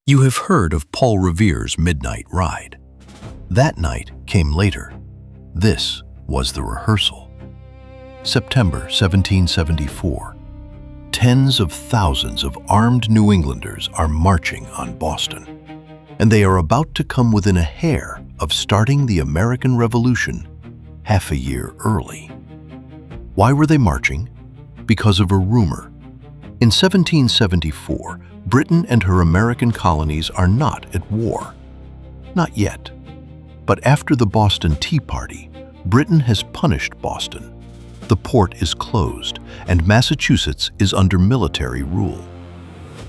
You have heard of Paul Revere's midnight ride. That night came later. This was the rehearsal. September 1774. Tens of thousands of armed New Englanders are marching on Boston, and they are about to come within a hair of starting the American Revolution half a year early. Why were they marching? Because of a rumor. In 1774, Britain and her American colonies are not at war. Not yet. But after the Boston Tea Party, Britain has punished Boston. The port is closed, and Massachusetts is under military rule.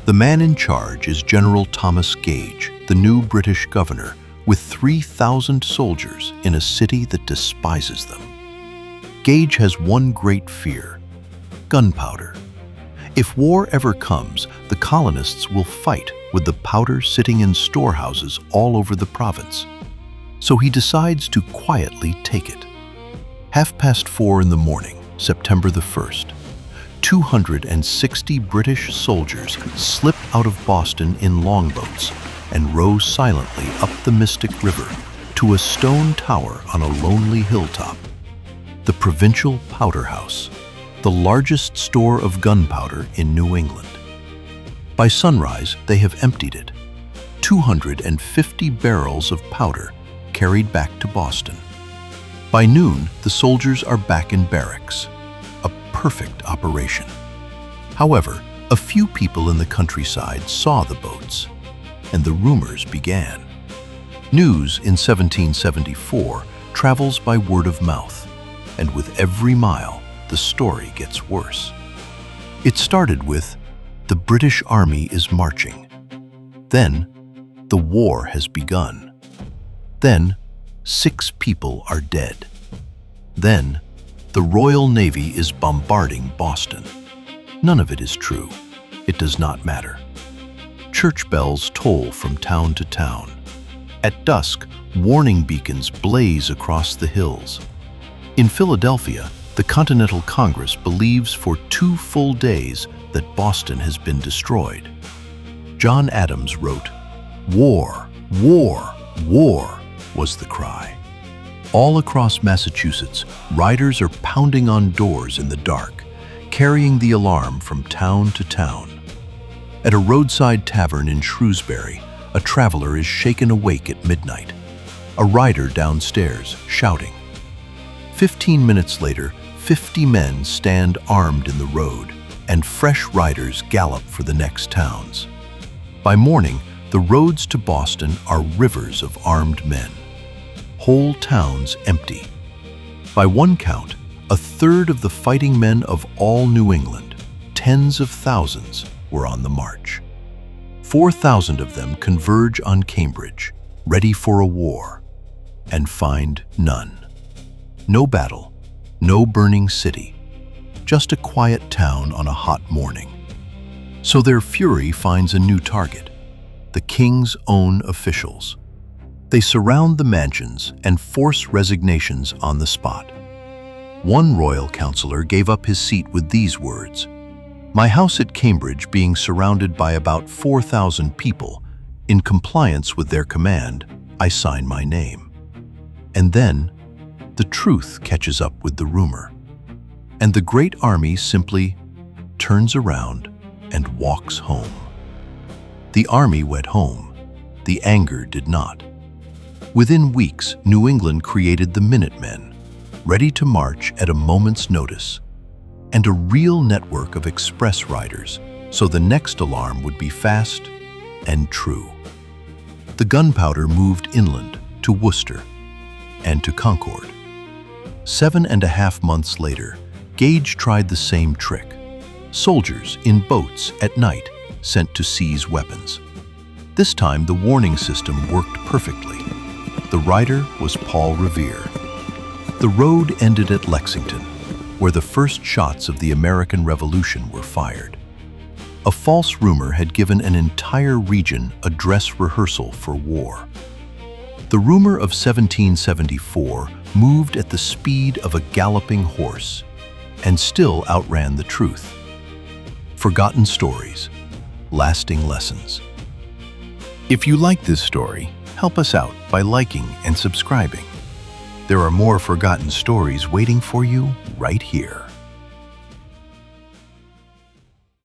The man in charge is General Thomas Gage, the new British governor, with 3,000 soldiers in a city that despises them. Gage has one great fear: gunpowder. If war ever comes, the colonists will fight with the powder sitting in storehouses all over the province. So he decides to quietly take it. 4:30 in the morning, September the 1st, 260 British soldiers slip out of Boston in longboats and row silently up the Mystic River to a stone tower on a lonely hilltop, the Provincial Powder House, the largest store of gunpowder in New England. By sunrise, they have emptied it. 250 barrels of powder carried back to Boston. By noon, the soldiers are back in barracks. A perfect operation. However, a few people in the countryside saw the boats, and the rumors began. News in 1774 travels by word of mouth, and with every mile, the story gets worse. It started with, "The British Army is marching." Then, "The war has begun." Then, 6 people are dead. Then, "The Royal Navy is bombarding Boston." None of it is true. It does not matter. Church bells toll from town to town. At dusk, warning beacons blaze across the hills. In Philadelphia, the Continental Congress believes for 2 full days that Boston has been destroyed. John Adams wrote, "War, war, war," was the cry. All across Massachusetts, riders are pounding on doors in the dark, carrying the alarm from town to town. At a roadside tavern in Shrewsbury, a traveler is shaken awake at midnight. A rider downstairs, shouting. 15 minutes later, 50 men stand armed in the road, and fresh riders gallop for the next towns. By morning, the roads to Boston are rivers of armed men. Whole towns empty. By one count, 1/3 of the fighting men of all New England, tens of thousands, were on the march. 4,000 of them converge on Cambridge, ready for a war, and find none. No battle. No burning city, just a quiet town on a hot morning. So their fury finds a new target, the king's own officials. They surround the mansions and force resignations on the spot. One royal counselor gave up his seat with these words, "My house at Cambridge being surrounded by about 4,000 people, in compliance with their command, I sign my name." And then, the truth catches up with the rumor, and the great army simply turns around and walks home. The army went home. The anger did not. Within weeks, New England created the Minutemen, ready to march at a moment's notice, and a real network of express riders, so the next alarm would be fast and true. The gunpowder moved inland to Worcester and to Concord. 7.5 months later, Gage tried the same trick. Soldiers in boats at night sent to seize weapons. This time, the warning system worked perfectly. The rider was Paul Revere. The road ended at Lexington, where the first shots of the American Revolution were fired. A false rumor had given an entire region a dress rehearsal for war. The rumor of 1774 moved at the speed of a galloping horse and still outran the truth. Forgotten stories, lasting lessons. If you like this story, help us out by liking and subscribing. There are more forgotten stories waiting for you right here.